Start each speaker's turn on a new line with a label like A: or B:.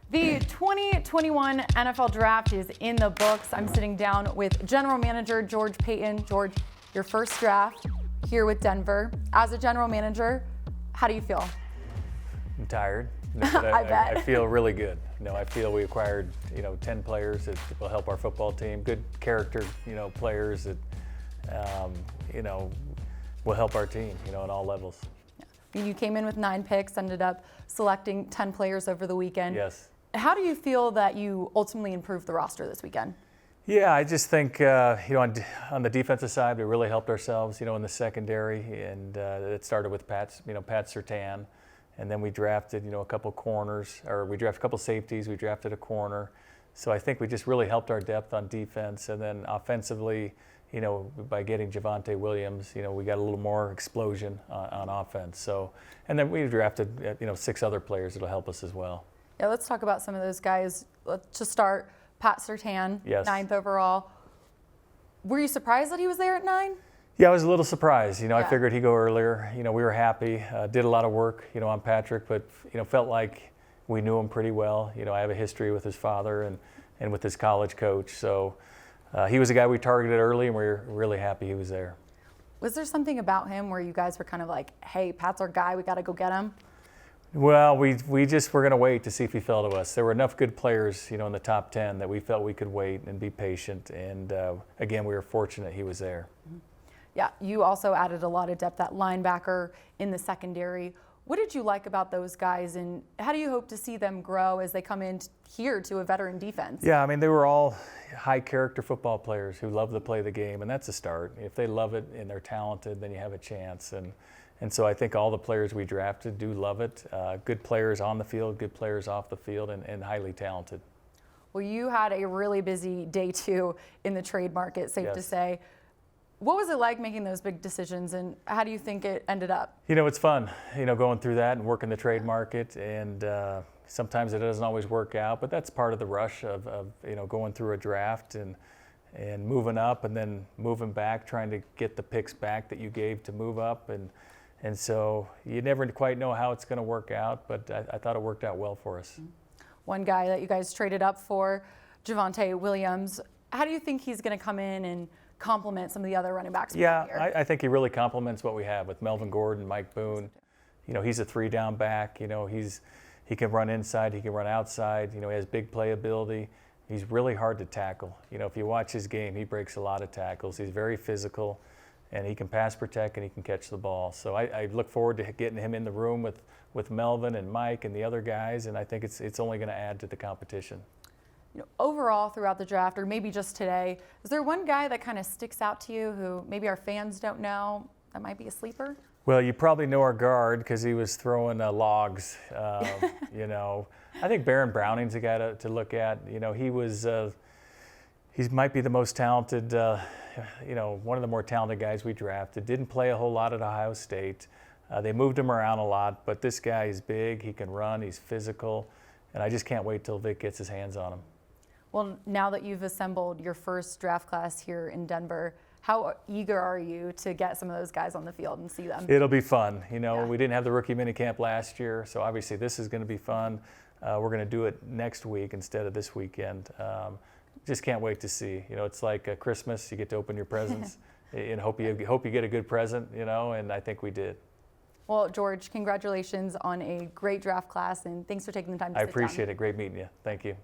A: The 2021 NFL Draft is in the books. I'm sitting down with General Manager George Paton. George, your first draft here with Denver. As a General Manager, how do you feel?
B: I'm tired.
A: I bet.
B: I feel really good. I feel we acquired 10 players that will help our football team. Good character players that will help our team on all levels.
A: You came in with 9 picks, ended up selecting 10 players over the weekend.
B: Yes.
A: How do you feel that you ultimately improved the roster this weekend?
B: Yeah, I just think on the defensive side we really helped ourselves in the secondary, and it started with Pat Surtain, and then we drafted a couple corners, or we drafted a couple safeties, we drafted a corner. So I think we just really helped our depth on defense, and then offensively, by getting Javonte Williams, we got a little more explosion on offense. So, and then we drafted 6 other players that'll help us as well.
A: Yeah, let's talk about some of those guys. Let's just start. Pat Surtain,
B: yes.
A: 9th overall. Were you surprised that he was there at 9?
B: Yeah, I was a little surprised. I figured he'd go earlier. We were happy. Did a lot of work, on Patrick, but felt like we knew him pretty well. I have a history with his father and with his college coach. So he was a guy we targeted early, and we were really happy he was there.
A: Was there something about him where you guys were kind of like, hey, Pat's our guy, we got to go get him?
B: Well, we just were going to wait to see if he fell to us. There were enough good players, in the top 10 that we felt we could wait and be patient. And again, we were fortunate he was there.
A: Yeah, you also added a lot of depth at linebacker in the secondary. What did you like about those guys, and how do you hope to see them grow as they come in here to a veteran defense?
B: Yeah, I mean, they were all high-character football players who love to play the game, and that's a start. If they love it and they're talented, then you have a chance. And so I think all the players we drafted do love it. Good players on the field, good players off the field, and highly talented.
A: Well, you had a really busy day 2 in the trade market, safe to
B: Yes.
A: say. What was it like making those big decisions, and how do you think it ended up?
B: It's fun, going through that and working the trade market, and sometimes it doesn't always work out, but that's part of the rush of going through a draft and moving up and then moving back, trying to get the picks back that you gave to move up, and so you never quite know how it's going to work out, but I thought it worked out well for us.
A: One guy that you guys traded up for, Javonte Williams, how do you think he's going to come in and complement some of the other running backs?
B: Yeah, I think he really complements what we have with Melvin Gordon, Mike Boone. He's a 3-down back. He can run inside, he can run outside. He has big playability. He's really hard to tackle. If you watch his game, he breaks a lot of tackles. He's very physical, and he can pass protect and he can catch the ball. So I look forward to getting him in the room with Melvin and Mike and the other guys, and I think it's only going to add to the competition.
A: Overall throughout the draft, or maybe just today, is there one guy that kind of sticks out to you who maybe our fans don't know that might be a sleeper?
B: Well, you probably know our guard because he was throwing logs. I think Baron Browning's a guy to look at. He might be the most talented, one of the more talented guys we drafted. Didn't play a whole lot at Ohio State. They moved him around a lot, but this guy is big, he can run, he's physical, and I just can't wait till Vic gets his hands on him.
A: Well, now that you've assembled your first draft class here in Denver, how eager are you to get some of those guys on the field and see them?
B: It'll be fun. We didn't have the rookie minicamp last year, so obviously this is going to be fun. We're going to do it next week instead of this weekend. Just can't wait to see. It's like Christmas. You get to open your presents and hope you get a good present. And I think we did.
A: Well, George, congratulations on a great draft class, and thanks for taking the time to sit down.
B: I appreciate it. Great meeting you. Thank you.